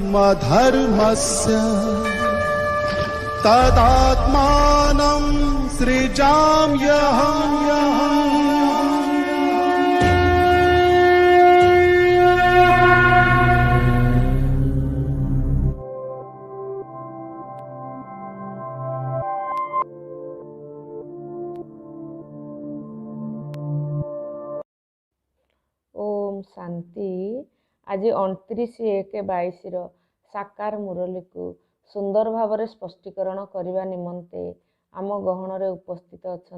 स्वधर्मस्य तदात्मानं सृजाम्यहम्। ओम शांति। आज 29/1/22 साकार मुरली को सुंदर भाव स्पष्टीकरण करने निमंते आम गहन उपस्थित अच्छा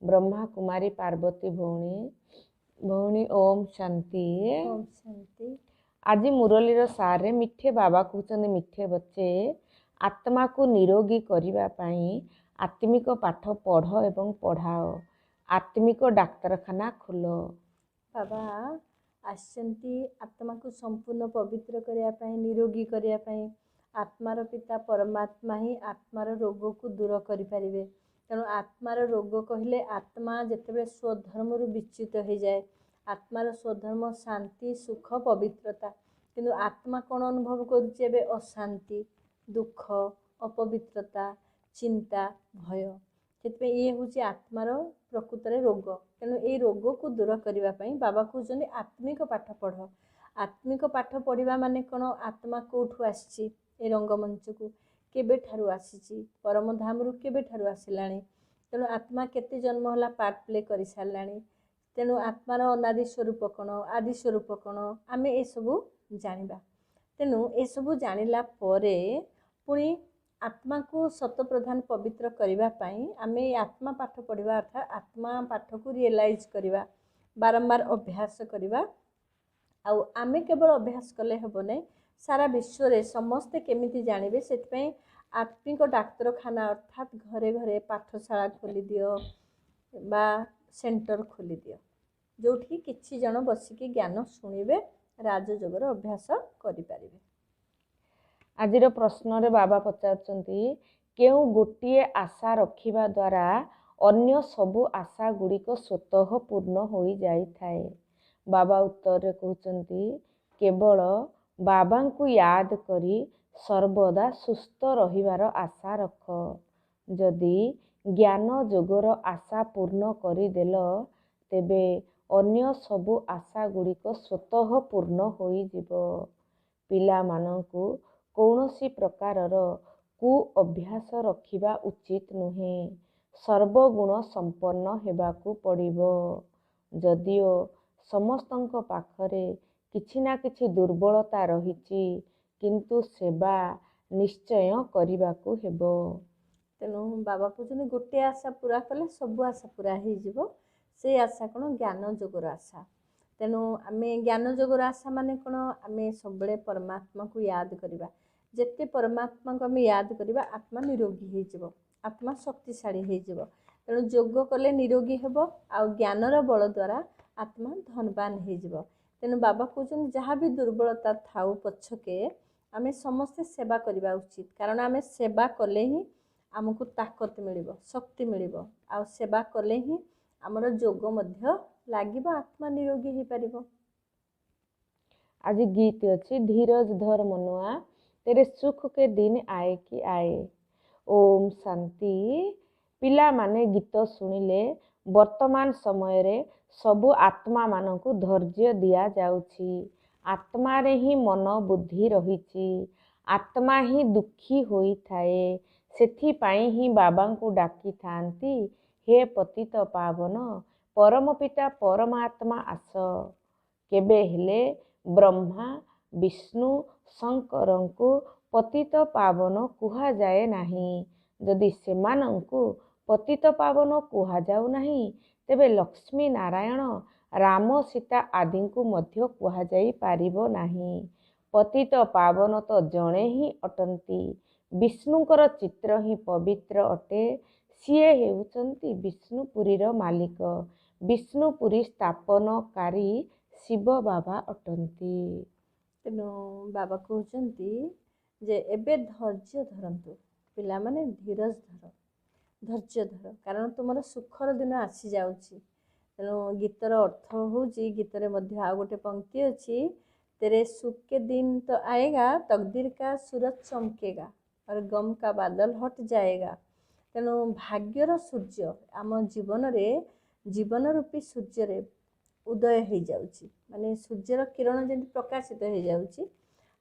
ब्रह्मा कुमारी पार्वती भौणी ओम शांति। ओम शांति। आज मुरलीर सारे मिठे बाबा कहते मिठे बच्चे आत्मा को निरोगी करने आत्मिक पाठ पढ़ एवं पढ़ाओ, आत्मिक डाक्तरखाना खोल। बाबा आसचंती आत्मा को संपूर्ण पवित्र करने निरोगी करने आत्मार पिता परमात्मा ही आत्मार रोग को दूर करें। तेणु आत्मार रोग कहले आत्मा जिते स्वधर्म विच्युत हो जाए, आत्मार स्वधर्म शांति सुख पवित्रता, किंतु आत्मा कौन अनुभव करुचे अशांति दुख अपवित्रता चिंता भय। से ये हूँ आत्मार प्रकृत रोग। तेणु ये रोग को दूर करने बाबा कहते आत्मिक पाठ पढ़। आत्मिक पाठ पढ़ा माने कौन, आत्मा कौठू आसी रंगमंच को केबे ठारू आसी परम धाम रु केबे ठारू आसला। तेणु आत्मा केते जन्म होला पार्ट प्ले कर सारा। तेणु आत्मार अनादि स्वरूप कौन आदि स्वरूप कौन आम ये सब जाना। तेणु ये सब जानिला परे पुणी आत्मा को शत प्रधान पवित्र करने आम आत्मा पाठ पढ़ा अर्थात आत्मा पाठ को रियलाइज करवा बारंबार अभ्यास करवा। आमे केवल अभ्यास कले हेब नहीं, सारा विश्व रे समस्ते केमिति जानबे से आत्मिक डाक्तरखाना अर्थात घरे घरे पाठशाला खोली दियो बा सेंटर खोली दियो जोठी किछि जन बसिकी ज्ञान शुणिबे राजयोगर अभ्यास करि परिबे। आजिर प्रश्न रे बाबा पचारुचंती केउ गोटिए आशा रखिबा द्वारा अन्य सबु आशा गुड़िक स्वतः पूर्ण हो जाई थाए। बाबा उत्तर रे कहउचंती केवल बाबा को याद करी सर्वदा सुस्थ रहिबार आशा रख। जदि ज्ञान जोगर आशा पूर्ण करिदेल तेबे अन्य सबु आशा गुड़िक स्वतः पूर्ण हो जिवो। पिला मानंकु कौनसी प्रकारर कु अभ्यास रखिबा उचित नुहे, सर्वगुण संपन्न हेबाकु पड़िबो। जदिओ समस्तंक पाखरे किछि ना किछि दुर्बलता रहिछि किंतु सेवा निश्चय करिबाकु हेबो। तेणु बाबा कहते गोटे आशा पूरा कले सबु आशा पूरा हो से आशा कौन ज्ञान जोगर आशा। तेणु आम ज्ञान जोगर आशा माने कौन आम सब परमात्मा को याद करवा। जिते परमात्मा को आम याद करवा आत्मा निरोगी हो आत्मा शक्तिशाली हो। तेणु जोग कले निरोगी हेब आ ज्ञानर बल द्वारा आत्मा धनवान हो। तेणु बाबा कहते जहाँ भी दुर्बलता थाउ पछके आम समस्ते सेवा करवा उचित, कारण आम सेवा कले ही आमको ताकत मिल शक्ति मिल आ सेवा कले ही आमर जोग मध्य लागिबो आत्मा निरोगी हो पारिबो। आज गीत अच्छी धीरज धर मनुआ तेरे सुख के दिन आए कि आए। ओम शांति। पिला माने गीत सुनिले वर्तमान समय रे सबु आत्मा मानकु धैर्य दिया जाउछि। आत्मा रे ही मन बुद्धि रहिछि, आत्मा ही दुखी होई थाए, सेथि पाई ही बाबा को डाकी थांती हे पतित पावन परम पिता परमात्मा आस। केबे हेले ब्रह्मा विष्णु शंकर को पतित पावन कुहा जाए नाही। जदि सेमानंकु पतित पावन कुहा जाऊ नाही तेबे लक्ष्मी नारायण राम सीता आदि को मध्य कुहा जाई पारिबो नाही। पतित पावन तो जणे ही अटंती, विष्णुकर चित्र ही पवित्र अटे। सीए हेउचंती विष्णुपुरीर मालिक, विष्णुपुरी स्थापनकारी शिव बाबा अटंती। तेणु बाबा कहते जे एबे धैर्य धरतु पिला माने धीरज धर धैर्य धर, कारण तुमर सुखर दिन आसी जाउछि। तेणु गीतर अर्थ हूँ गीतर मध्य आ गोटे पंक्ति अच्छी तेरे सुख के दिन तो आएगा, तकदीर का सूरज चमकेगा और गम का बादल हट जाएगा। तेणु भाग्यर सूर्य आम जीवन रूपी सूर्य उदय हो जाउची, माने सूर्यर किरण जमी प्रकाशित हो जाउची,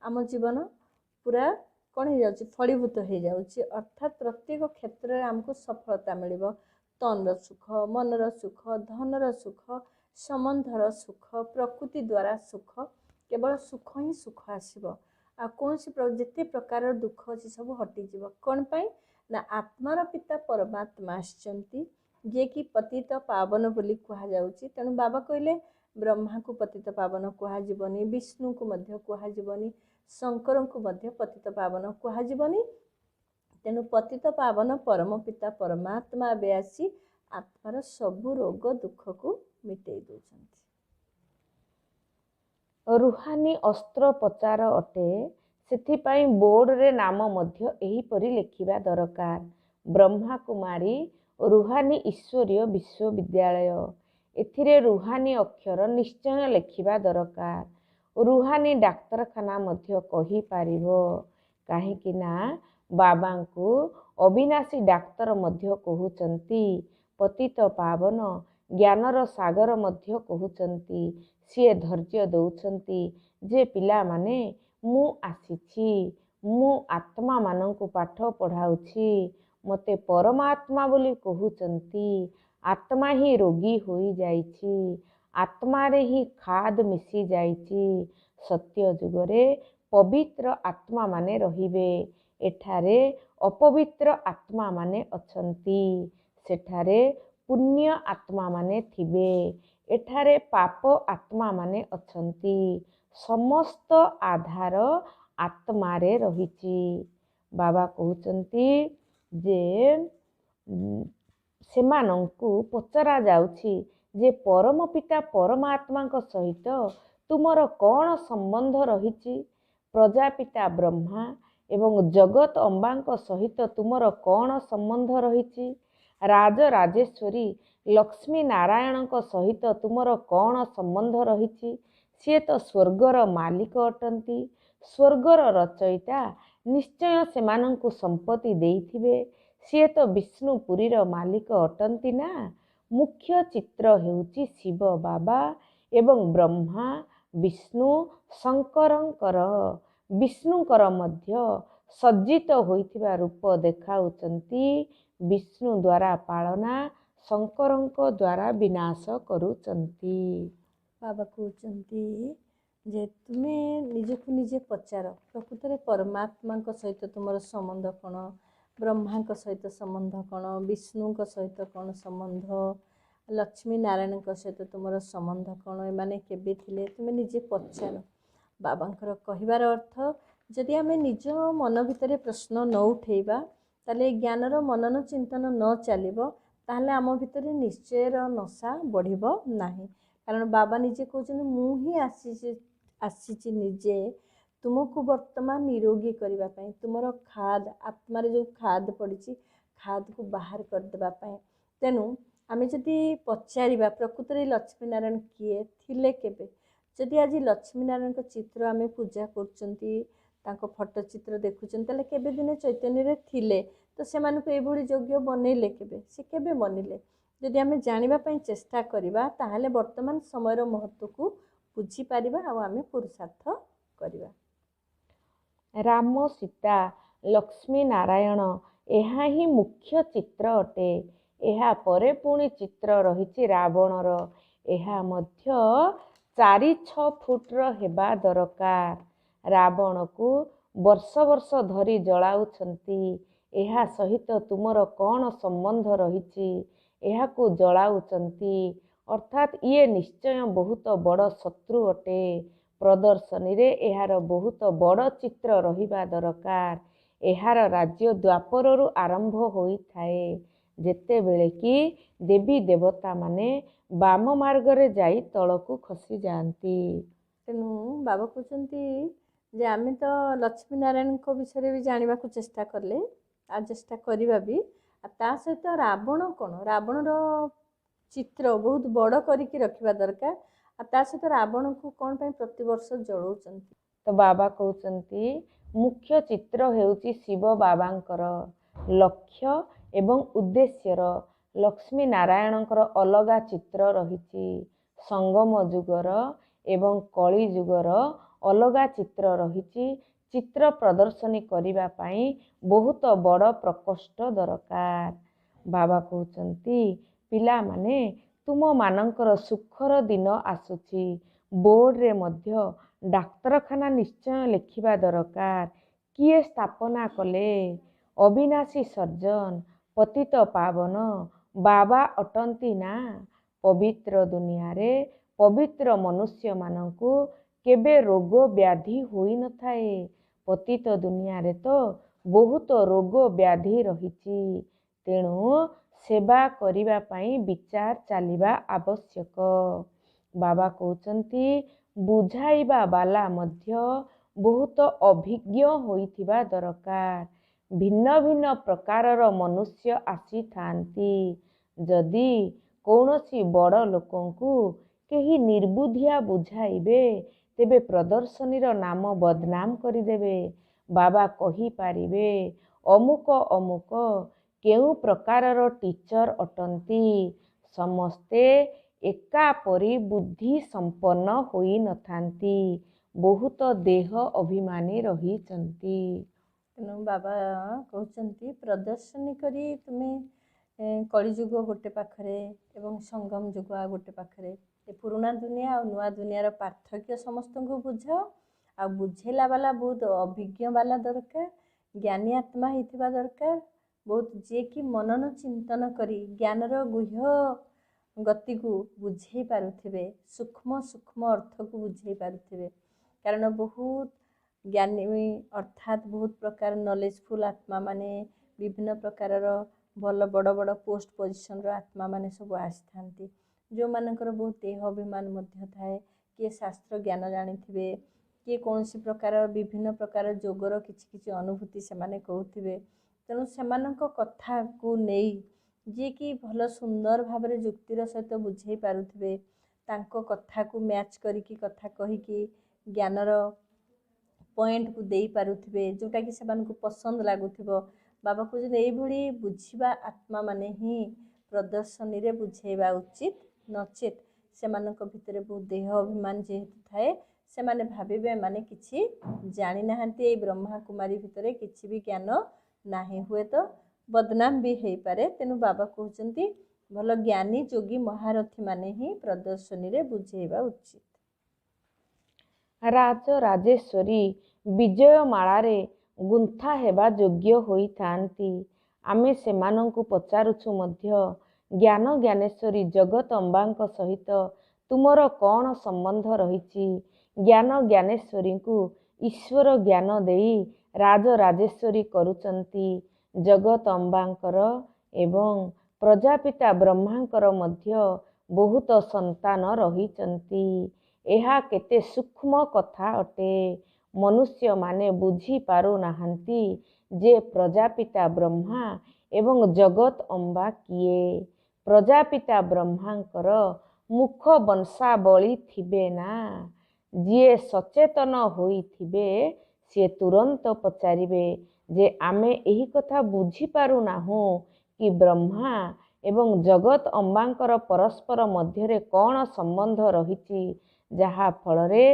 आम जीवन पूरा कौन हो जाउची, फलीभूत हो जाउची। अर्थात प्रत्येक क्षेत्र में आमको सफलता मिलिबो। तनर सुख, मनर सुख, धनर सुख, संबंधर सुख, प्रकृति द्वारा सुख, केवल सुख ही सुख आसीबो। आ कौन जिते प्रकार दुख अच्छी सब हटिଯିବ। कौन पाई ना आत्मार पिता परमात्मा आसचंती, जे कि पतित पावन बोली कहा जाउची। तेणु बाबा कहले ब्रह्मा को पतित पावन कहाଯିबनी, विष्णु को मध्य कहाଯିबनी, शंकर को मध्य पतित पावन कहाଯିबनी। तेणु पतित पावन परम पिता परमात्मा बे आसी आत्मार सबु रोग दुख को मिटेई दउछंती। रुहानी अस्त्रोपचार अटे, ସେଥିପାଇଁ ବୋର୍ଡରେ ନାମ ମଧ୍ୟ ଏହିପରି ଲେଖିବା ଦରକାର। ବ୍ରହ୍ମା କୁମାରୀ ରୁହାନୀ ଈଶ୍ୱରୀୟ ବିଶ୍ୱବିଦ୍ୟାଳୟ, ଏଥିରେ ରୁହାନୀ ଅକ୍ଷର ନିଶ୍ଚୟ ଲେଖିବା ଦରକାର। ରୁହାନୀ ଡାକ୍ତରଖାନା ମଧ୍ୟ କହିପାରିବ, କାହିଁକି ନା ବାବାଙ୍କୁ ଅବିନାଶୀ ଡାକ୍ତର ମଧ୍ୟ କହୁଛନ୍ତି। ପତିତ ପାବନ ଜ୍ଞାନର ସାଗର ମଧ୍ୟ କହୁଛନ୍ତି। ସିଏ ଧୈର୍ଯ୍ୟ ଦେଉଛନ୍ତି ଯେ ପିଲାମାନେ ମୁଁ ଆସିଛି, ମୁଁ ଆତ୍ମାମାନଙ୍କୁ ପାଠ ପଢ଼ାଉଛି, ମୋତେ ପରମାତ୍ମା ବୋଲି କହୁଛନ୍ତି। ଆତ୍ମା ହିଁ ରୋଗୀ ହୋଇଯାଇଛି, ଆତ୍ମାରେ ହିଁ ଖାଦ ମିଶି ଯାଇଛି। ସତ୍ୟ ଯୁଗରେ ପବିତ୍ର ଆତ୍ମାମାନେ ରହିବେ, ଏଠାରେ ଅପବିତ୍ର ଆତ୍ମାମାନେ ଅଛନ୍ତି। ସେଠାରେ ପୁଣ୍ୟ ଆତ୍ମାମାନେ ଥିବେ, ଏଠାରେ ପାପ ଆତ୍ମାମାନେ ଅଛନ୍ତି। ସମସ୍ତ ଆଧାର ଆତ୍ମାରେ ରହିଛି। ବାବା କହୁଛନ୍ତି ଯେ ସେମାନଙ୍କୁ ପଚରା ଯାଉଛି ଯେ ପରମ ପିତା ପରମାତ୍ମାଙ୍କ ସହିତ ତୁମର କ'ଣ ସମ୍ବନ୍ଧ ରହିଛି? ପ୍ରଜାପିତା ବ୍ରହ୍ମା ଏବଂ ଜଗତ ଅମ୍ବାଙ୍କ ସହିତ ତୁମର କ'ଣ ସମ୍ବନ୍ଧ ରହିଛି? ରାଜରାଜେଶ୍ୱରୀ ଲକ୍ଷ୍ମୀ ନାରାୟଣଙ୍କ ସହିତ ତୁମର କ'ଣ ସମ୍ବନ୍ଧ ରହିଛି? ସିଏ ତ ସ୍ୱର୍ଗର ମାଲିକ ଅଟନ୍ତି, ସ୍ୱର୍ଗର ରଚୟିତା, ନିଶ୍ଚୟ ସେମାନଙ୍କୁ ସମ୍ପତ୍ତି ଦେଇଥିବେ। ସିଏ ତ ବିଷ୍ଣୁପୁରୀର ମାଲିକ ଅଟନ୍ତି ନା। ମୁଖ୍ୟ ଚିତ୍ର ହେଉଛି ଶିବ ବାବା ଏବଂ ବ୍ରହ୍ମା, ବିଷ୍ଣୁ, ଶଙ୍କରଙ୍କର। ବିଷ୍ଣୁଙ୍କର ମଧ୍ୟ ସଜ୍ଜିତ ହୋଇଥିବା ରୂପ ଦେଖାଉଛନ୍ତି। ବିଷ୍ଣୁ ଦ୍ୱାରା ପାଳନା, ଶଙ୍କରଙ୍କ ଦ୍ୱାରା ବିନାଶ କରୁଛନ୍ତି। ବାବା କହୁଛନ୍ତି ଯେ ତୁମେ ନିଜକୁ ନିଜେ ପଚାର, ପ୍ରକୃତରେ ପରମାତ୍ମାଙ୍କ ସହିତ ତୁମର ସମ୍ବନ୍ଧ କ'ଣ, ବ୍ରହ୍ମାଙ୍କ ସହିତ ସମ୍ବନ୍ଧ କ'ଣ, ବିଷ୍ଣୁଙ୍କ ସହିତ କ'ଣ ସମ୍ବନ୍ଧ, ଲକ୍ଷ୍ମୀ ନାରାୟଣଙ୍କ ସହିତ ତୁମର ସମ୍ବନ୍ଧ କ'ଣ, ଏମାନେ କେବେ ଥିଲେ, ତୁମେ ନିଜେ ପଚାର। ବାବାଙ୍କର କହିବାର ଅର୍ଥ, ଯଦି ଆମେ ନିଜ ମନ ଭିତରେ ପ୍ରଶ୍ନ ନ ଉଠେଇବା, ତାହେଲେ ଜ୍ଞାନର ମନନ ଚିନ୍ତନ ନ ଚାଲିବ, ତାହେଲେ ଆମ ଭିତରେ ନିଶ୍ଚୟର ନଶା ବଢ଼ିବ ନାହିଁ। କାରଣ ବାବା ନିଜେ କହୁଛନ୍ତି ମୁଁ ହିଁ ଆସିଛି ନିଜେ ତୁମକୁ ବର୍ତ୍ତମାନ ନିରୋଗୀ କରିବା ପାଇଁ, ତୁମର ଖାଦ ଆତ୍ମାରେ ଯେଉଁ ଖାଦ ପଡ଼ିଛି ଖାଦକୁ ବାହାର କରିଦେବା ପାଇଁ। ତେଣୁ ଆମେ ଯଦି ପଚାରିବା ପ୍ରକୃତରେ ଲକ୍ଷ୍ମୀନାରାୟଣ କିଏ ଥିଲେ କେବେ, ଯଦି ଆଜି ଲକ୍ଷ୍ମୀନାରାୟଣଙ୍କ ଚିତ୍ର ଆମେ ପୂଜା କରୁଛନ୍ତି, ତାଙ୍କ ଫଟୋ ଚିତ୍ର ଦେଖୁଛନ୍ତି, ତାହେଲେ କେବେ ଦିନେ ଚୈତନ୍ୟରେ ଥିଲେ ତ ସେମାନଙ୍କୁ ଏଇଭଳି ଯୋଗ୍ୟ ବନେଇଲେ କେବେ, ସେ କେବେ ବନିଲେ? ଯଦି ଆମେ ଜାଣିବା ପାଇଁ ଚେଷ୍ଟା କରିବା ତାହେଲେ ବର୍ତ୍ତମାନ ସମୟର ମହତ୍ତ୍ୱକୁ ବୁଝିପାରିବା ଆଉ ଆମେ ପୁରୁଷାର୍ଥ କରିବା। ରାମ, ସୀତା, ଲକ୍ଷ୍ମୀ ନାରାୟଣ, ଏହା ହିଁ ମୁଖ୍ୟ ଚିତ୍ର ଅଟେ। ଏହା ପରେ ପୁଣି ଚିତ୍ର ରହିଛି ରାବଣର। ଏହା ମଧ୍ୟ 4-6 ଫୁଟର ହେବା ଦରକାର। ରାବଣକୁ ବର୍ଷ ବର୍ଷ ଧରି ଜଳାଉଛନ୍ତି। ଏହା ସହିତ ତୁମର କ'ଣ ସମ୍ବନ୍ଧ ରହିଛି? ଏହାକୁ ଜଳାଉଛନ୍ତି, ଅର୍ଥାତ୍ ଇଏ ନିଶ୍ଚୟ ବହୁତ ବଡ଼ ଶତ୍ରୁ ଅଟେ। ପ୍ରଦର୍ଶନୀରେ ଏହାର ବହୁତ ବଡ଼ ଚିତ୍ର ରହିବା ଦରକାର। ଏହାର ରାଜ୍ୟ ଦ୍ୱାପରରୁ ଆରମ୍ଭ ହୋଇଥାଏ, ଯେତେବେଳେ କି ଦେବୀ ଦେବତାମାନେ ବାମ ମାର୍ଗରେ ଯାଇ ତଳକୁ ଖସି ଯାଆନ୍ତି। ତେଣୁ ବାବା କହୁଛନ୍ତି ଯେ ଆମେ ତ ଲକ୍ଷ୍ମୀ ନାରାୟଣଙ୍କ ବିଷୟରେ ବି ଜାଣିବାକୁ ଚେଷ୍ଟା କଲେ, ଆଉ ଚେଷ୍ଟା କରିବା ବି, ଆଉ ତା ସହିତ ରାବଣ କ'ଣ, ରାବଣର ଚିତ୍ର ବହୁତ ବଡ଼ କରିକି ରଖିବା ଦରକାର। ଆଉ ତା ସହିତ ରାବଣକୁ କ'ଣ ପାଇଁ ପ୍ରତିବର୍ଷ ଜଳଉଛନ୍ତି? ତ ବାବା କହୁଛନ୍ତି ମୁଖ୍ୟ ଚିତ୍ର ହେଉଛି ଶିବ ବାବାଙ୍କର ଲକ୍ଷ୍ୟ ଏବଂ ଉଦ୍ଦେଶ୍ୟର। ଲକ୍ଷ୍ମୀ ନାରାୟଣଙ୍କର ଅଲଗା ଚିତ୍ର ରହିଛି, ସଙ୍ଗମ ଯୁଗର ଏବଂ କଳି ଯୁଗର ଅଲଗା ଚିତ୍ର ରହିଛି। ଚିତ୍ର ପ୍ରଦର୍ଶନୀ କରିବା ପାଇଁ ବହୁତ ବଡ଼ ପ୍ରକୋଷ୍ଠ ଦରକାର। ବାବା କହୁଛନ୍ତି ପିଲାମାନେ ତୁମମାନଙ୍କର ସୁଖର ଦିନ ଆସୁଛି। ବୋର୍ଡ଼ରେ ମଧ୍ୟ ଡାକ୍ତରଖାନା ନିଶ୍ଚୟ ଲେଖିବା ଦରକାର। କିଏ ସ୍ଥାପନା କଲେ? ଅବିନାଶୀ ସର୍ଜନ ପତିତ ପାବନ ବାବା ଅଟନ୍ତି ନା। ପବିତ୍ର ଦୁନିଆରେ ପବିତ୍ର ମନୁଷ୍ୟମାନଙ୍କୁ କେବେ ରୋଗ ବ୍ୟାଧି ହୋଇନଥାଏ। ପତିତ ଦୁନିଆରେ ତ ବହୁତ ରୋଗ ବ୍ୟାଧି ରହିଛି। ତେଣୁ ସେବା କରିବା ପାଇଁ ବିଚାର ଚାଲିବା ଆବଶ୍ୟକ। ବାବା କହୁଛନ୍ତି ବୁଝାଇବା ବାଲା ମଧ୍ୟ ବହୁତ ଅଭିଜ୍ଞ ହୋଇଥିବା ଦରକାର। ଭିନ୍ନ ଭିନ୍ନ ପ୍ରକାରର ମନୁଷ୍ୟ ଆସିଥାନ୍ତି। ଯଦି କୌଣସି ବଡ଼ ଲୋକଙ୍କୁ କେହି ନିର୍ବୁଦ୍ଧିଆ ବୁଝାଇବେ ତେବେ ପ୍ରଦର୍ଶନୀର ନାମ ବଦନାମ କରିଦେବେ। ବାବା କହିପାରିବେ ଅମୁକ ଅମୁକ କେଉଁ ପ୍ରକାରର ଟିଚର ଅଟନ୍ତି। ସମସ୍ତେ ଏକାପରି ବୁଦ୍ଧି ସମ୍ପନ୍ନ ହୋଇନଥାନ୍ତି। ବହୁତ ଦେହ ଅଭିମାନୀ ରହିଛନ୍ତି। ତେଣୁ ବାବା କହୁଛନ୍ତି ପ୍ରଦର୍ଶନୀ କରି ତୁମେ କଳିଯୁଗ ଗୋଟେ ପାଖରେ ଏବଂ ସଙ୍ଗମ ଯୁଗ ଆଉ ଗୋଟେ ପାଖରେ। ଏ ପୁରୁଣା ଦୁନିଆ ଆଉ ନୂଆ ଦୁନିଆର ପାର୍ଥକ୍ୟ ସମସ୍ତଙ୍କୁ ବୁଝାଅ। ଆଉ ବୁଝେଇଲା ବାଲା ବହୁତ ଅଭିଜ୍ଞ ବାଲା ଦରକାର, ଜ୍ଞାନୀ ଆତ୍ମା ହେଇଥିବା ଦରକାର। ବହୁତ ଯିଏକି ମନନ ଚିନ୍ତନ କରି ଜ୍ଞାନର ଗୁହ୍ୟ ଗତିକୁ ବୁଝେଇ ପାରୁଥିବେ, ସୂକ୍ଷ୍ମ ସୂକ୍ଷ୍ମ ଅର୍ଥକୁ ବୁଝେଇ ପାରୁଥିବେ। କାରଣ ବହୁତ ଜ୍ଞାନୀ ଅର୍ଥାତ୍ ବହୁତ ପ୍ରକାର ନଲେଜଫୁଲ୍ ଆତ୍ମାମାନେ, ବିଭିନ୍ନ ପ୍ରକାରର ଭଲ ବଡ଼ ବଡ଼ ପୋଷ୍ଟ ପୋଜିସନର ଆତ୍ମାମାନେ ସବୁ ଆସିଥାନ୍ତି, ଯେଉଁମାନଙ୍କର ବହୁତ ଦେହ ଅଭିମାନ ମଧ୍ୟ ଥାଏ। କିଏ ଶାସ୍ତ୍ର ଜ୍ଞାନ ଜାଣିଥିବେ, କିଏ କୌଣସି ପ୍ରକାର ବିଭିନ୍ନ ପ୍ରକାର ଯୋଗର କିଛି କିଛି ଅନୁଭୂତି ସେମାନେ କହୁଥିବେ। ତେଣୁ ସେମାନଙ୍କ କଥାକୁ ନେଇ ଯିଏକି ଭଲ ସୁନ୍ଦର ଭାବରେ ଯୁକ୍ତିର ସହିତ ବୁଝେଇ ପାରୁଥିବେ, ତାଙ୍କ କଥାକୁ ମ୍ୟାଚ୍ କରିକି କଥା କହିକି ଜ୍ଞାନର ପଏଣ୍ଟକୁ ଦେଇପାରୁଥିବେ, ଯେଉଁଟାକି ସେମାନଙ୍କୁ ପସନ୍ଦ ଲାଗୁଥିବ। ବାବା କହୁଛନ୍ତି ଏଇଭଳି ବୁଝିବା ଆତ୍ମାମାନେ ହିଁ ପ୍ରଦର୍ଶନୀରେ ବୁଝେଇବା ଉଚିତ। ନଚେତ୍ ସେମାନଙ୍କ ଭିତରେ ବହୁତ ଦେହ ଅଭିମାନ ଯେହେତୁ ଥାଏ, ସେମାନେ ଭାବିବେ ଏମାନେ କିଛି ଜାଣିନାହାନ୍ତି, ଏଇ ବ୍ରହ୍ମା କୁମାରୀ ଭିତରେ କିଛି ବି ଜ୍ଞାନ ନାହିଁ, ହୁଏତ ବଦନାମ ବି ହେଇପାରେ। ତେଣୁ ବାବା କହୁଛନ୍ତି ଭଲ ଜ୍ଞାନୀ ଯୋଗୀ ମହାରଥୀମାନେ ହିଁ ପ୍ରଦର୍ଶନୀରେ ବୁଝେଇବା ଉଚିତ। ରାଜରାଜେଶ୍ୱରୀ ବିଜୟମାଳାରେ ଗୁନ୍ଥା ହେବା ଯୋଗ୍ୟ ହୋଇଥାନ୍ତି। ଆମେ ସେମାନଙ୍କୁ ପଚାରୁଛୁ ମଧ୍ୟ, ଜ୍ଞାନ ଜ୍ଞାନେଶ୍ୱରୀ ଜଗତମ୍ବାଙ୍କ ସହିତ ତୁମର କ'ଣ ସମ୍ବନ୍ଧ ରହିଛି? ଜ୍ଞାନ ଜ୍ଞାନେଶ୍ୱରୀଙ୍କୁ ଈଶ୍ୱର ଜ୍ଞାନ ଦେଇ ରାଜରାଜେଶ୍ୱରୀ କରୁଛନ୍ତି। ଜଗତମ୍ବାଙ୍କର ଏବଂ ପ୍ରଜାପିତା ବ୍ରହ୍ମାଙ୍କର ମଧ୍ୟ ବହୁତ ସନ୍ତାନ ରହିଛନ୍ତି। ଏହା କେତେ ସୂକ୍ଷ୍ମ କଥା ଅଟେ। ମନୁଷ୍ୟମାନେ ବୁଝିପାରୁନାହାନ୍ତି ଯେ ପ୍ରଜାପିତା ବ୍ରହ୍ମା ଏବଂ ଜଗତ ଅମ୍ବା କିଏ। ପ୍ରଜାପିତା ବ୍ରହ୍ମାଙ୍କର ମୁଖ ବଂଶାବଳୀ ଥିବେ ନା। ଯିଏ ସଚେତନ ହୋଇଥିବେ ସିଏ ତୁରନ୍ତ ପଚାରିବେ ଯେ ଆମେ ଏହି କଥା ବୁଝିପାରୁନାହୁଁ କି ବ୍ରହ୍ମା ଏବଂ ଜଗତ ଅମ୍ବାଙ୍କର ପରସ୍ପର ମଧ୍ୟରେ କ'ଣ ସମ୍ବନ୍ଧ ରହିଛି, ଯାହା ଫଳରେ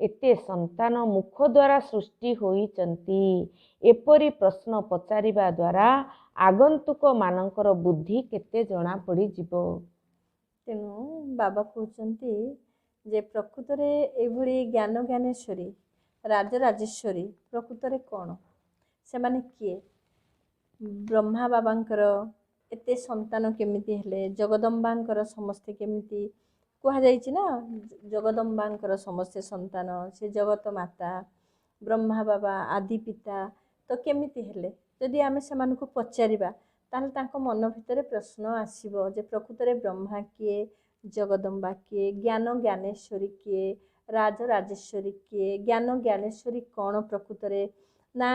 ଏତେ ସନ୍ତାନ ମୁଖ ଦ୍ୱାରା ସୃଷ୍ଟି ହୋଇଛନ୍ତି। ଏପରି ପ୍ରଶ୍ନ ପଚାରିବା ଦ୍ୱାରା ଆଗନ୍ତୁକମାନଙ୍କର ବୁଦ୍ଧି କେତେ ଜଣାପଡ଼ିଯିବ। ତେଣୁ ବାବା କହୁଛନ୍ତି ଯେ ପ୍ରକୃତରେ ଏଇଭଳି ଜ୍ଞାନ ଜ୍ଞାନେଶ୍ୱରୀ ରାଜରାଜେଶ୍ୱରୀ ପ୍ରକୃତରେ କ'ଣ? ସେମାନେ କିଏ? ବ୍ରହ୍ମା ବାବାଙ୍କର ଏତେ ସନ୍ତାନ କେମିତି ହେଲେ? ଜଗଦମ୍ବାଙ୍କର ସମସ୍ତେ କେମିତି? କୁହାଯାଇଛି ନା ଜଗଦମ୍ବାଙ୍କର ସମସ୍ତେ ସନ୍ତାନ, ସେ ଜଗତ ମାତା, ବ୍ରହ୍ମା ବାବା ଆଦି ପିତା। ତ କେମିତି ହେଲେ? ଯଦି ଆମେ ସେମାନଙ୍କୁ ପଚାରିବା ତାହେଲେ ତାଙ୍କ ମନ ଭିତରେ ପ୍ରଶ୍ନ ଆସିବ ଯେ ପ୍ରକୃତରେ ବ୍ରହ୍ମା କିଏ, ଜଗଦମ୍ବା କିଏ, ଜ୍ଞାନ ଜ୍ଞାନେଶ୍ୱରୀ କିଏ, ରାଜରାଜେଶ୍ୱରୀ କିଏ? ଜ୍ଞାନ ଜ୍ଞାନେଶ୍ୱରୀ କ'ଣ ପ୍ରକୃତରେ? ନା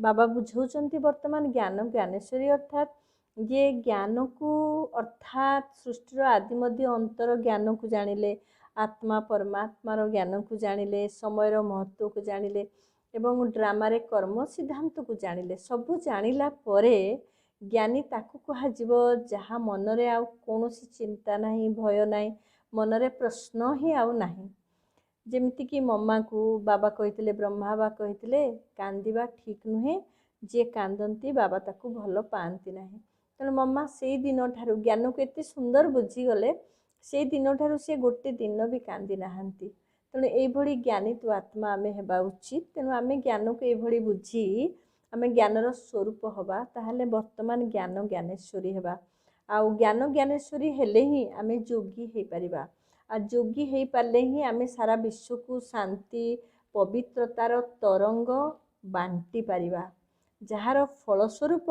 ବାବା ବୁଝଉଛନ୍ତି ବର୍ତ୍ତମାନ ଜ୍ଞାନ ଜ୍ଞାନେଶ୍ୱରୀ ଅର୍ଥାତ୍ ଯିଏ ଜ୍ଞାନକୁ ଅର୍ଥାତ୍ ସୃଷ୍ଟିର ଆଦି ମଧ୍ୟ ଅନ୍ତର ଜ୍ଞାନକୁ ଜାଣିଲେ आत्मा परमात्मार ज्ञान को जानिले, समयर महत्व को जानिले एवं ड्रामारे कर्म सिद्धांत को जानिले, सबू जानिला परे ज्ञानी ताकू कहाजिव जहाँ मनरे आउ कौनसी चिंता नहीं, भय नहीं, मनरे प्रश्न ही आउ नहीं। जेमितिकी मम्मा को बाबा कही ब्रह्मा बाबा कही कांदिबा ठीक नुहे, जे कांदती बाबा ताकू भल पाती ना। तेणु मम्मा से दिन ठारू ज्ञान को एत सुंदर बुझीगले, से दिन ठारू से गोटे दिन भी कांदी नाहांती। तेणु ये ज्ञानी तु आत्मा आमे हेबा उचित। तेणु आमे ज्ञान को ये बुझी आमे ज्ञानर स्वरूप हवा, ताहले वर्तमान ज्ञान ज्ञानेश्वरी हेबा। आउ ज्ञान ज्ञानेश्वरी हेले ही आमे योगी हो पारिबा। आ योगी हो पारे ही आमे सारा विश्व को शांति पवित्रतार तरंग बांटी पारिबा, जार फलस्वरूप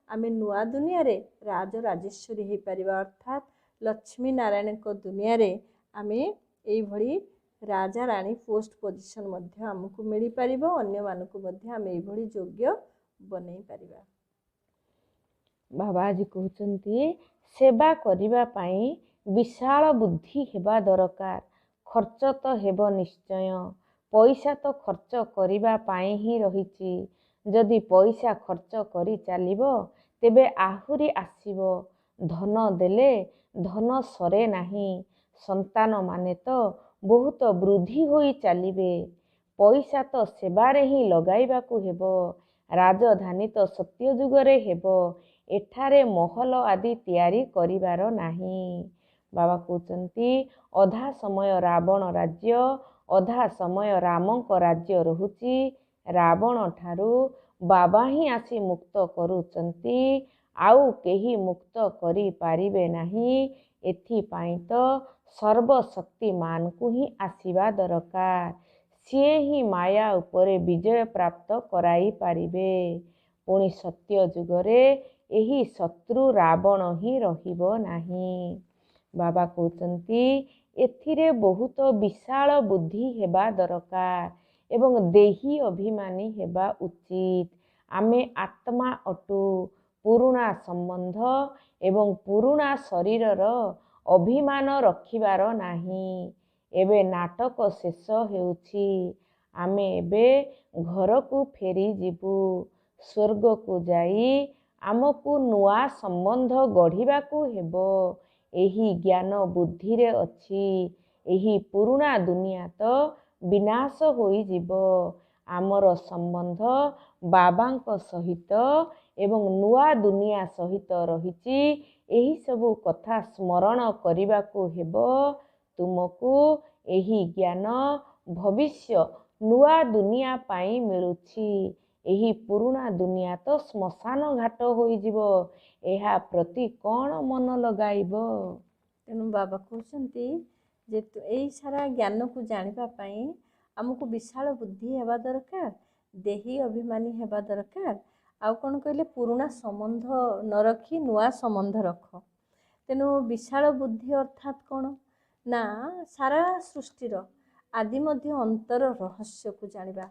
आमे नुआ दुनिया रे राज राजेश्वरी हो पारिबा। अर्थात लक्ष्मी नारायण को दुनिया रे आमे एई भली राजा रानी पोस्ट पोजिशन मध्य आमको मिल पार, अन्य मानक मध्य आमे एई भली योग्य बनई पारिबा। बाबाजी कहते सेवा करिबा पाई विशाल बुद्धि हेबा दरकार। खर्च तो हेब निश्चय, पैसा तो खर्च करिबा पाई ही रहिछि। जदि पैसा खर्च करी चलिबो तेबे आहुरी आसीबो। धन देले धन सरे नाही, संतान माने तो बहुत वृद्धि होई चलिबे। पैसा तो सेवारे ही लगाइबाकू हेबो। राजधानी तो सत्य जुगरे हेबो, एठारे महल आदि तैयारी करिबार नाही। बाबा कहते अधा समय रावण राज्य, अधा समय रामंक राज्य रहुची। रावण ठारू बाबा ही आसी मुक्त करूचंती, आउ केही मुक्त करी पारिबे नाही। एथिपाई तो सर्वशक्तिमान को ही आसीबा दरकार। सिए ही माया उपरे विजय प्राप्त कराई पारिबे। पुणी सत्य जुगरे एही शत्रु रावण ही रहिबो नाही। बाबा कहते एथिरे बहुत विशाल बुद्धि हेबा दरकार एवं देही अभिमानी हेबा उचित। आमे आत्मा अटु, पुरुणा संबंध एवं पुरुणा शरीरर अभिमान रखिबार नाही। एबे नाटक शेष हेउछि, आमे एबे घर को फेरी जीवु। स्वर्ग को जाई आमको नुआ संबंध गढ़िबाकू हेबो। एही ज्ञान बुद्धि रे अछि। एही पुरुणा दुनिया तो विनाश होई जीवो। आमर संबंध बाबांक सहित एवं नुआ दुनिया सहित रहिछि। एही सबु कथा स्मरण करिबाकू हेबो। तुमको एही ज्ञान भविष्य नुआ दुनिया पाई मिलुछि। एही पुरुणा दुनिया तो श्मशान घाट होई जीवो। एहा प्रति कौन मन लगाइबो। तेणु बाबा कहते जे यही सारा ज्ञान को जानिबा पाई आमको विशाल बुद्धि हेबा दरकार, देही अभिमानी हेबा दरकार। आउ कौन कहले पुरुणा संबंध न रखी नुआ संबंध रख। तेणु विशाल बुद्धि अर्थात कौन ना सारा सृष्टिर आदि मध्य अंतर रहस्य को जानिबा।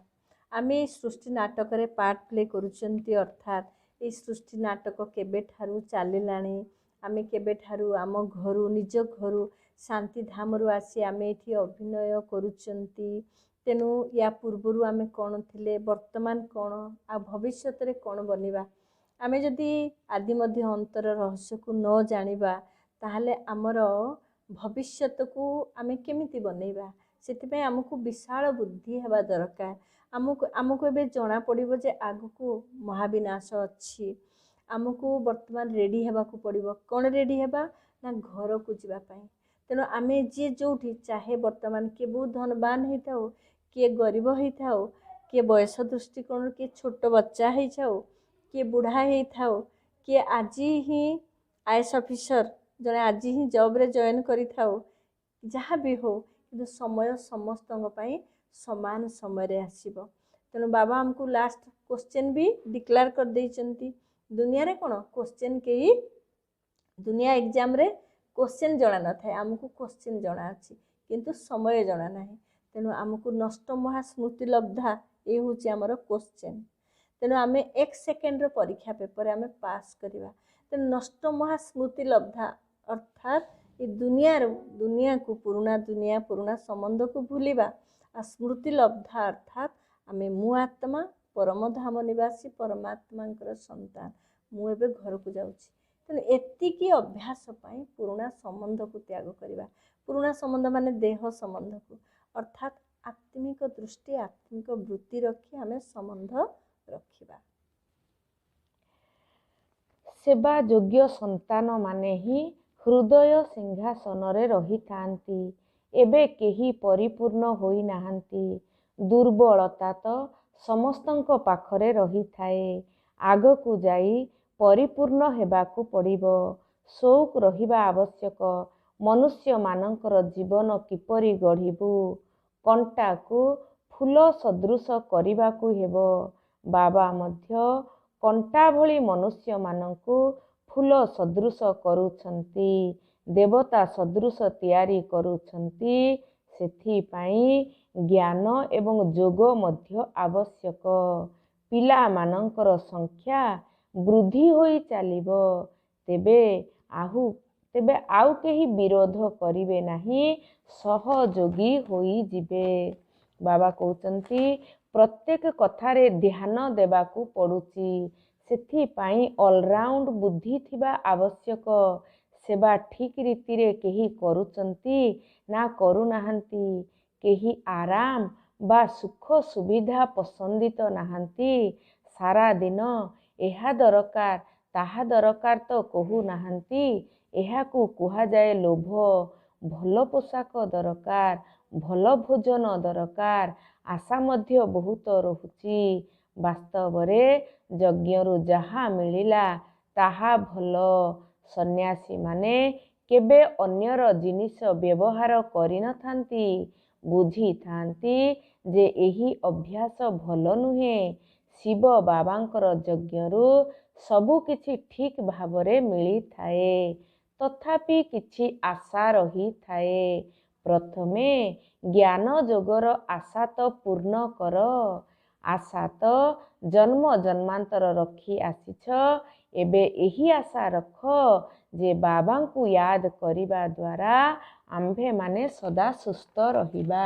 आमे सृष्टि नाटक रे पार्ट प्ले करूचंती। अर्थात ये सृष्टि नाटक केबे ठारू चलिलाणी, आमे केबे ठारू आम घरू निज घरू शांति धामरू आसी आमे एठी अभिनय करूचंती। तेणु या पूर्वरु आमे कौन थिले, वर्तमान कौन, आ भविष्यत रे कौन बनिबा। आमे जदि आदि मध्य अंतर रहस्य को न जानिबा ताहले आमर भविष्यत को आमे केमिति बनेइबा। सेतिपय आमको विशाल बुद्धि हेबा दरकार। आमको एबे जना पड़िबो जे आगको महाविनाश अछि। आमको वर्तमान रेडी हेबाकू पड़िबो। कौन रेडी हेबा ना घर को जीवा पाई। तेणु आमे जे जोठी चाहे वर्तमान किए बहुत धनवान होइथाओ, किए गरीब होइथाओ, किए बयस दृष्टिकोण किए छोट बच्चा होइथाओ, किए बुढ़ा होइथाओ, किए आज ही आईएएस ऑफिसर जने आज ही जॉब रे जॉइन करिथाओ, जहाँ भी हो किंतु समय समस्तଙ୍କ ପାଇଁ समान समय रे आसीबो। तेणु बाबा हमको लास्ट क्वेश्चन भी डिक्लेयर कर देइचंती। दुनिया रे कोन क्वेश्चन के दुनिया एग्जाम रे क्वेश्चन जना न थाए, हमको क्वेश्चन जना अछि किंतु समय जना नाही। तेणु हमको नष्ट महास्मृति लब्धा ये होची हमर क्वेश्चन। तेणु आमे 1 सेकेंड रो परीक्षा पेपर आमे पास करिबा। तेणु नष्ट महास्मृति लब्धा अर्थात ଏ ଦୁନିଆ को पुरुणा संबंध को भूलिबा आ स्मृति लब्धा अर्थात आमे मु आत्मा परम धाम निवासी परमात्मा संतान मु एबे घर को जाउछि तेणु एतिकी अभ्यास पाई पुरुणा संबंध को त्याग करिबा। पुरुणा संबंध माने देह संबंध को अर्थात आत्मिक दृष्टि आत्मिक वृत्ति रखी आमे संबंध रखिबा। सेवा योग्य संतान माने ही हृदय सिंहासन रे रही थांती। एबे केही परिपूर्ण होई नाहंती। दुर्बलता तो समस्तंक पाखरे रही थाए। आगकू जाई परिपूर्ण हेबाकू पड़िबो। शौक रहिबा आवश्यक। मनुष्य मानंकर जीवन किपरि गढ़िबू। कंटा को फूल सदृश करिबाकू हेबो। बाबा मध्य कंटा भली मनुष्य मानंकू फूल सदृश करूछंती। देवता सदृश तैयारी करूछंती। सेथि पाई ज्ञान एवं जोग मध्य आवश्यक। पिला मानंकर संख्या वृद्धि होई चालिबो। तेबे आउ केही विरोध करिवे नाही सहयोगी होई जिबे। बाबा कहउचंती प्रत्येक कथारे ध्यान देबाकू पड़ुची। सेथि पाई ऑलराउंड बुद्धि थिबा आवश्यक। सेवा ठीक रीति रे केही करूचंती ना करू नाहंती। केही आराम बा सुख सुविधा पसंदित नाहंती। सारा दिन एहा दरकार ताहा दरकार तो कहू नाहंती। एहाकू कुहा जाए लोभ। भल पोशाक दरकार भल भोजन दरकार आशा मध्य बहुत रहुची। वास्तव रे यज्ञरु जहा मिलिला ताहा भल। सन्यासी माने केबे अन्यर जिनिस व्यवहार करि न थांती। बुझी थांती जे एही अभ्यास भल नुहे। शिव बाबांकर यज्ञरु सबु किछि ठीक भावरे मिली थाए। तथापि किछि आशा रही थाए। प्रथमे ज्ञान जोगर आशा तो पूर्ण कर। आशा तो जन्म जन्मांतर रखी आसीछ। एबे एही आशा रख जे बाबा को याद करिबा द्वारा आम्भे माने सदा सुस्थ रहिबा।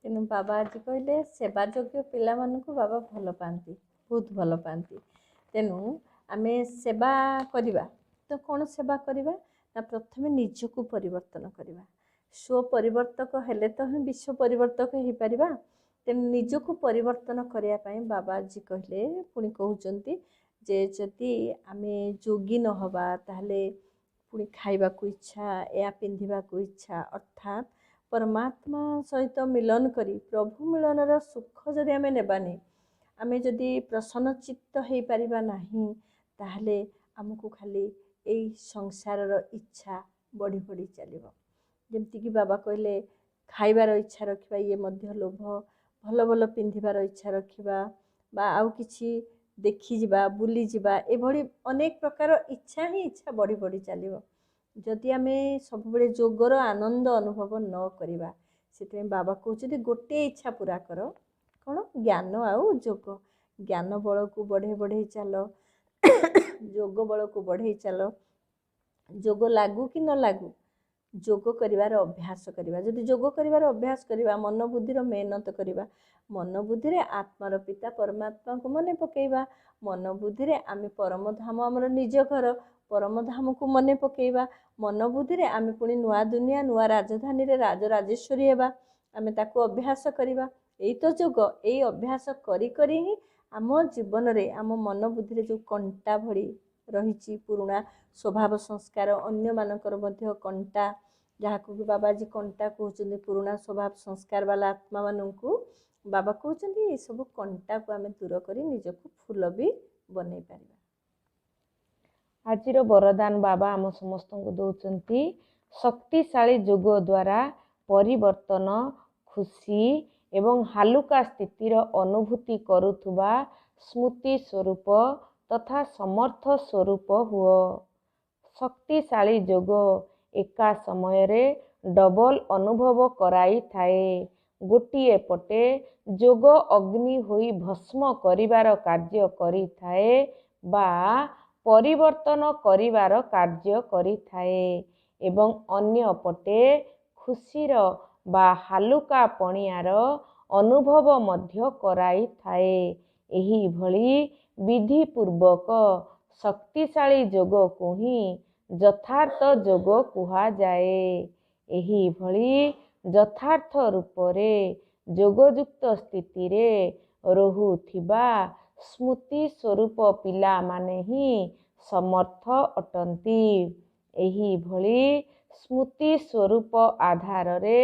तेणु बाबा आज कहले सेवा योग्य पिला मानकु बाबा भल पाती बहुत भल पाती। तेणु आमे सेवा करिबा तो कौन सेवा करिबा ना प्रथमे निजको परिवर्तन करिबा। स्व परिवर्तक हेले तो हम विश्व परिवर्तक हो पारिबा। तेणु निजको परिवर्तन करिया पई बाबा जी कहले पुणी कहउचंती जे जदि आमे जोगी न हबा ताहले पुणी खाइबा को इच्छा या पिंधिबा को इच्छा अर्थात परमात्मा सहित मिलन करी प्रभु मिलनर सुख जदि आमे नेबानी आमे जदि प्रसन्न चित्त हो पारिबा नाही ताहले हमको खाली एई संसारर इच्छा बढ़ी बढ़ी चलिबो। जेमती कि बाबा कहले खाइबार इच्छा रखिबा ये मध्य लोभ भल भल पिंधिबार इच्छा रखिबा बा आउ किछि देखि जिबा बुली जिबा एभली अनेक प्रकार इच्छा ही इच्छा बढ़ी बढ़ी चलिबो। जदि आमे सब बेले जोगर आनंद अनुभव न करिबा सेते बाबा कहउछथि गोटे इच्छा पूरा कर कौन ज्ञान आउ जोग। ज्ञान बल को बढ़े बढ़े चल जोग बल को बढ़े चल। जोग लागू कि न लागू जोग करिवार अभ्यास करिबा। जदि जोग करिवार अभ्यास करिबा मन बुद्धि रो मेहनत करिबा मन बुद्धि रे आत्मार पिता परमात्मा को मने पकेइबा। मन बुद्धि रे आमे परम धाम हमर निज घर परम धाम को मने पकेइबा। मन बुद्धि रे आमे पुणी नुआ दुनिया नुआ राजधानी रे राज राजेश्वरी हेबा आमे ताको अभ्यास करिबा। एई तो जोग एई अभ्यास करी करी ही आम जीवन रे आम मन बुद्धि रे जो कंटा भरी रहिछि पुरुणा स्वभाव संस्कार अन्य मानकर मध्य कंटा जहाँकू कि बाबा जी कंटा कहउछन्ती पुरुणा स्वभाव संस्कार वाला आत्मा माननकू बाबा कहउछन्ती ये सब कंटा को आमे दूर करी निजको फूल भी बनै पारिबा। आजिर वरदान बाबा आम समस्त को दौरान शक्तिशाली जोग द्वारा परिवर्तन खुशी एवं हालुका स्थितिर अनुभूति करुथुबा स्मृति स्वरूप तथा समर्थ स्वरूप हुओ। शक्तिशाली जोग एका समय रे डबल अनुभव कराई थाए। गोटिए पटे जोग अग्नि होई भस्म करिवार कार्य करी थाए बा परिवर्तन करिवार कार्य करी थाए। ଏବଂ ଅନ୍ୟ ପଟେ ଖୁସିର ବା ହାଲୁକା ପଣିଆର ଅନୁଭବ ମଧ୍ୟ କରାଇଥାଏ। ଏହିଭଳି ବିଧିପୂର୍ବକ ଶକ୍ତିଶାଳୀ ଯୋଗକୁ ହିଁ ଯଥାର୍ଥ ଯୋଗ କୁହାଯାଏ। ଏହିଭଳି ଯଥାର୍ଥ ରୂପରେ ଯୋଗଯୁକ୍ତ ସ୍ଥିତିରେ ରହୁଥିବା ସ୍ମୃତି ସ୍ୱରୂପ ପିଲାମାନେ ହିଁ ସମର୍ଥ ଅଟନ୍ତି। ଏହିଭଳି ସ୍ମୃତି ସ୍ୱରୂପ ଆଧାରରେ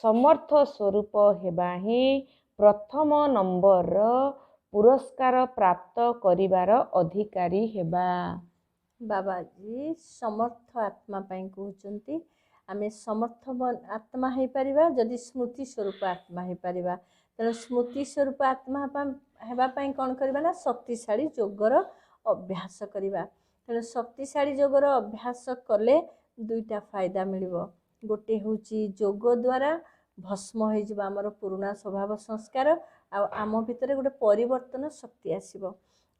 ସମର୍ଥ ସ୍ୱରୂପ ହେବା ହିଁ ପ୍ରଥମ ନମ୍ବରର ପୁରସ୍କାର ପ୍ରାପ୍ତ କରିବାର ଅଧିକାରୀ ହେବା। ବାବାଜୀ ସମର୍ଥ ଆତ୍ମା ପାଇଁ କହୁଛନ୍ତି ଆମେ ସମର୍ଥ ଆତ୍ମା ହେଇପାରିବା ଯଦି ସ୍ମୃତି ସ୍ୱରୂପ ଆତ୍ମା ହେଇପାରିବା। ତେଣୁ ସ୍ମୃତି ସ୍ୱରୂପ ଆତ୍ମା ହେବା ପାଇଁ କ'ଣ କରିବା ନା ଶକ୍ତିଶାଳୀ ଯୋଗର ଅଭ୍ୟାସ କରିବା। ତେଣୁ ଶକ୍ତିଶାଳୀ ଯୋଗର ଅଭ୍ୟାସ କଲେ ଦୁଇଟା ଫାଇଦା ମିଳିବ। ଗୋଟେ ହେଉଛି ଯୋଗ ଦ୍ୱାରା ଭସ୍ମ ହେଇଯିବ ଆମର ପୁରୁଣା ସ୍ୱଭାବ ସଂସ୍କାର, ଆଉ ଆମ ଭିତରେ ଗୋଟେ ପରିବର୍ତ୍ତନ ଶକ୍ତି ଆସିବ।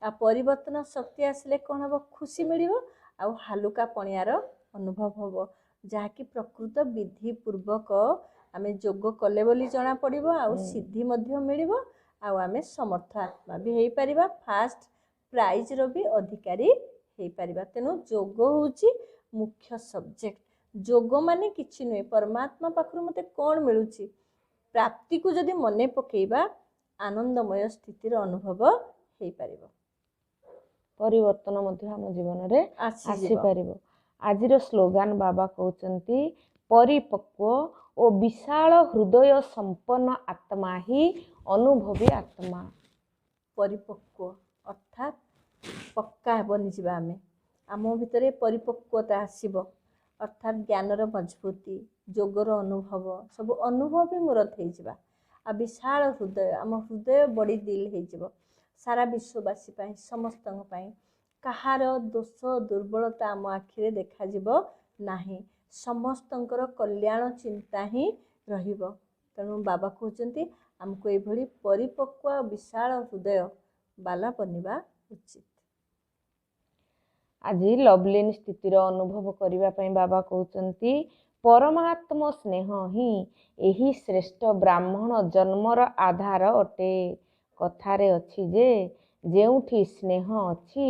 ଆଉ ପରିବର୍ତ୍ତନ ଶକ୍ତି ଆସିଲେ କ'ଣ ହେବ, ଖୁସି ମିଳିବ ଆଉ ହାଲୁକା ପଣିଆର ଅନୁଭବ ହେବ, ଯାହାକି ପ୍ରକୃତ ବିଧିପୂର୍ବକ ଆମେ ଯୋଗ କଲେ ବୋଲି ଜଣାପଡ଼ିବ। ଆଉ ସିଦ୍ଧି ମଧ୍ୟ ମିଳିବ ଆଉ ଆମେ ସମର୍ଥ ଆତ୍ମା ବି ହେଇପାରିବା, ଫାଷ୍ଟ ପ୍ରାଇଜ୍ର ବି ଅଧିକାରୀ ହେଇପାରିବା। ତେଣୁ ଯୋଗ ହେଉଛି ମୁଖ୍ୟ ସବଜେକ୍ଟ। ଯୋଗ ମାନେ କିଛି ନୁହେଁ, ପରମାତ୍ମା ପାଖରୁ ମୋତେ କ'ଣ ମିଳୁଛି, ପ୍ରାପ୍ତିକୁ ଯଦି ମନେ ପକେଇବା ଆନନ୍ଦମୟ ସ୍ଥିତିର ଅନୁଭବ ହେଇପାରିବ, ପରିବର୍ତ୍ତନ ମଧ୍ୟ ଆମ ଜୀବନରେ ଆସିଯିବ। ଆସିପାରିବ। ଆଜିର ସ୍ଲୋଗାନ ବାବା କହୁଛନ୍ତି ପରିପକ୍ୱ ଓ ବିଶାଳ ହୃଦୟ ସମ୍ପନ୍ନ ଆତ୍ମା ହିଁ ଅନୁଭବୀ ଆତ୍ମା। ପରିପକ୍ୱ ଅର୍ଥାତ୍ ପକ୍କା ବନିଯିବା ଆମେ, ଆମ ଭିତରେ ପରିପକ୍ୱତା ଆସିବ, ଅର୍ଥାତ୍ ଜ୍ଞାନର ମଜବୁତି, ଯୋଗର ଅନୁଭବ, ସବୁ ଅନୁଭବ ବି ମୂରତ ହେଇଯିବା। ଆଉ ବିଶାଳ ହୃଦୟ, ଆମ ହୃଦୟ ବଡ଼ି ଦିଲ୍ ହେଇଯିବ ସାରା ବିଶ୍ୱବାସୀ ପାଇଁ, ସମସ୍ତଙ୍କ ପାଇଁ। କାହାର ଦୋଷ ଦୁର୍ବଳତା ଆମ ଆଖିରେ ଦେଖାଯିବ ନାହିଁ, ସମସ୍ତଙ୍କର କଲ୍ୟାଣ ଚିନ୍ତା ହିଁ ରହିବ। ତେଣୁ ବାବା କହୁଛନ୍ତି ଆମକୁ ଏଇଭଳି ପରିପକ୍ୱ ବିଶାଳ ହୃଦୟ ବାଲା ବନିବା ଉଚିତ। ଆଜି ଲଭଲିନ୍ ସ୍ଥିତିର ଅନୁଭବ କରିବା ପାଇଁ ବାବା କହୁଛନ୍ତି ପରମାତ୍ମ ସ୍ନେହ ହିଁ ଏହି ଶ୍ରେଷ୍ଠ ବ୍ରାହ୍ମଣ ଜନ୍ମର ଆଧାର ଅଟେ। କଥାରେ ଅଛି ଯେ ଯେଉଁଠି ସ୍ନେହ ଅଛି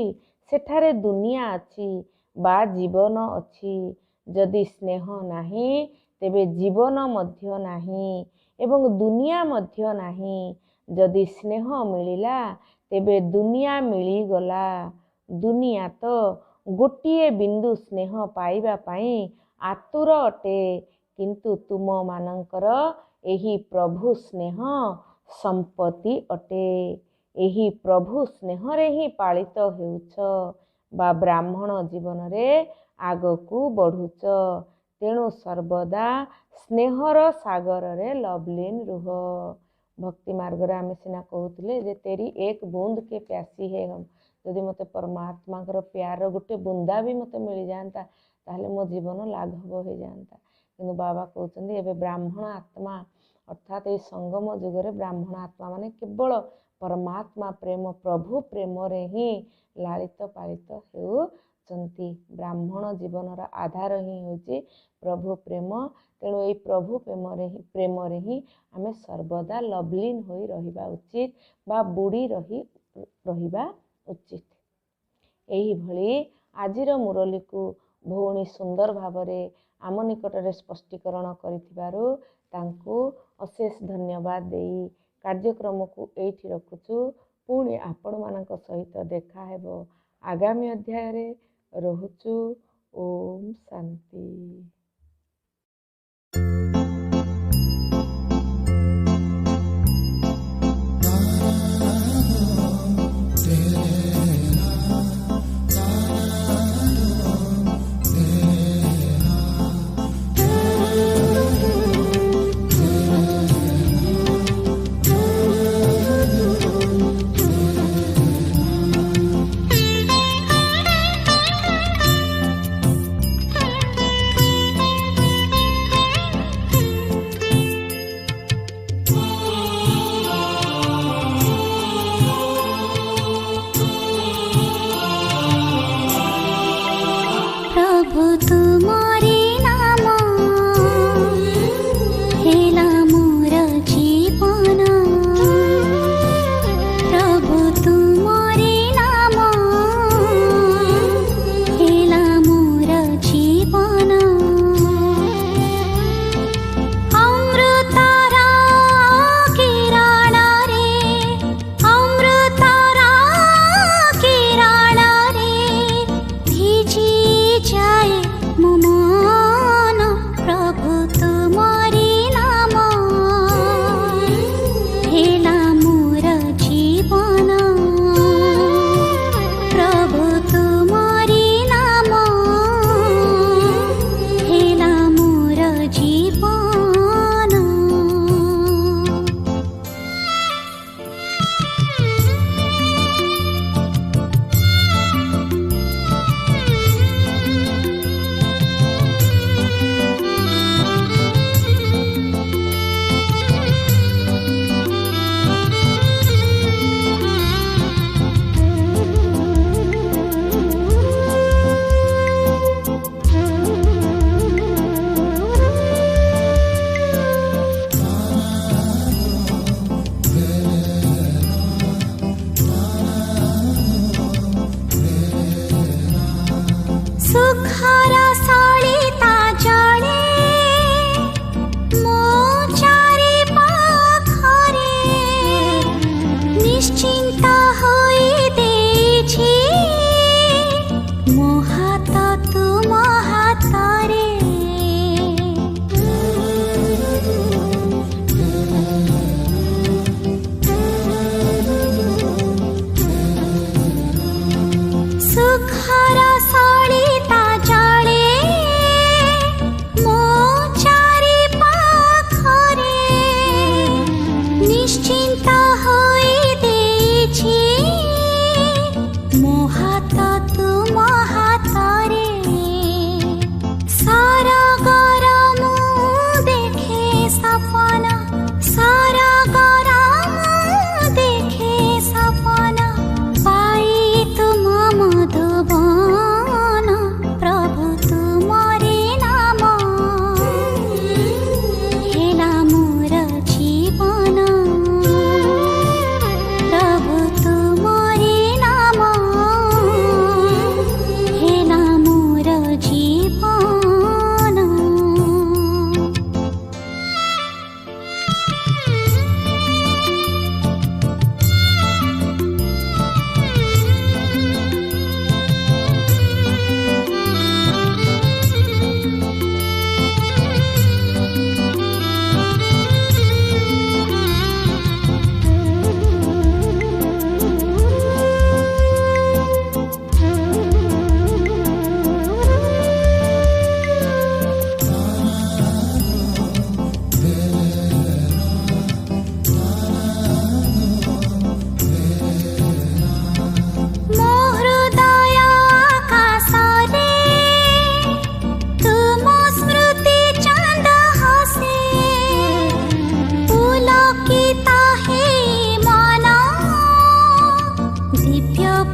ସେଠାରେ ଦୁନିଆ ଅଛି ବା ଜୀବନ ଅଛି। ଯଦି ସ୍ନେହ ନାହିଁ ତେବେ ଜୀବନ ମଧ୍ୟ ନାହିଁ ଏବଂ ଦୁନିଆ ମଧ୍ୟ ନାହିଁ। ଯଦି ସ୍ନେହ ମିଳିଲା ତେବେ ଦୁନିଆ ମିଳିଗଲା। ଦୁନିଆ ତ ଗୋଟିଏ ବିନ୍ଦୁ ସ୍ନେହ ପାଇବା ପାଇଁ ଆତୁର ଅଟେ, କିନ୍ତୁ ତୁମମାନଙ୍କର ଏହି ପ୍ରଭୁ ସ୍ନେହ ସମ୍ପତ୍ତି ଅଟେ। ଏହି ପ୍ରଭୁ ସ୍ନେହରେ ହିଁ ପାଳିତ ହେଉଛ ବା ବ୍ରାହ୍ମଣ ଜୀବନରେ ଆଗକୁ ବଢ଼ୁଛ। ତେଣୁ ସର୍ବଦା ସ୍ନେହର ସାଗରରେ ଲଭଲିନ୍ ରୁହ। ଭକ୍ତି ମାର୍ଗରେ ଆମେ ସିନା କହୁଥିଲେ ଯେ ତେରି ଏକ ବୁନ୍ଦ କେ ପ୍ୟାସି ହେ ହମ୍, ଯଦି ମୋତେ ପରମାତ୍ମାଙ୍କର ପ୍ୟାର ଗୋଟେ ବୁନ୍ଦା ବି ମୋତେ ମିଳିଯାଆନ୍ତା ତାହେଲେ ମୋ ଜୀବନ ଲାଘବ ହେଇଯାଆନ୍ତା। କିନ୍ତୁ ବାବା କହୁଛନ୍ତି ଏବେ ବ୍ରାହ୍ମଣ ଆତ୍ମା ଅର୍ଥାତ୍ ଏଇ ସଙ୍ଗମ ଯୁଗରେ ବ୍ରାହ୍ମଣ ଆତ୍ମା ମାନେ କେବଳ ପରମାତ୍ମା ପ୍ରେମ, ପ୍ରଭୁ ପ୍ରେମରେ ହିଁ ଲାଳିତ ପାଳିତ ହେଉଛନ୍ତି। ବ୍ରାହ୍ମଣ ଜୀବନର ଆଧାର ହିଁ ହେଉଛି ପ୍ରଭୁ ପ୍ରେମ। ତେଣୁ ଏଇ ପ୍ରଭୁ ପ୍ରେମରେ ହିଁ ଆମେ ସର୍ବଦା ଲଭଲିନ୍ ହୋଇ ରହିବା ଉଚିତ ବା ବୁଡ଼ି ରହିବା ଉଚିତ। ଏହିଭଳି ଆଜିର ମୁରଲୀକୁ ଭଉଣୀ ସୁନ୍ଦର ଭାବରେ ଆମ ନିକଟରେ ସ୍ପଷ୍ଟୀକରଣ କରିଥିବାରୁ ତାଙ୍କୁ ଅଶେଷ ଧନ୍ୟବାଦ ଦେଇ କାର୍ଯ୍ୟକ୍ରମକୁ ଏଇଠି ରଖୁଛୁ। ପୁଣି ଆପଣମାନଙ୍କ ସହିତ ଦେଖା ହେବ ଆଗାମୀ ଅଧ୍ୟାୟରେ। ରହୁଛୁ। ଓମ୍ ଶାନ୍ତି।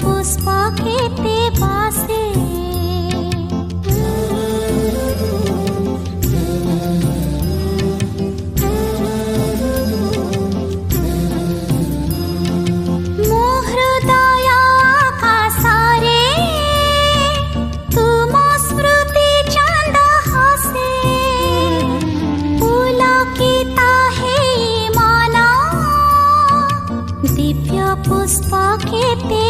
पुष्प केते बासे मो हृदय आकाशरे तुम स्मृति चांद हसे पुलकिता हे मन दिव्य पुष्प केते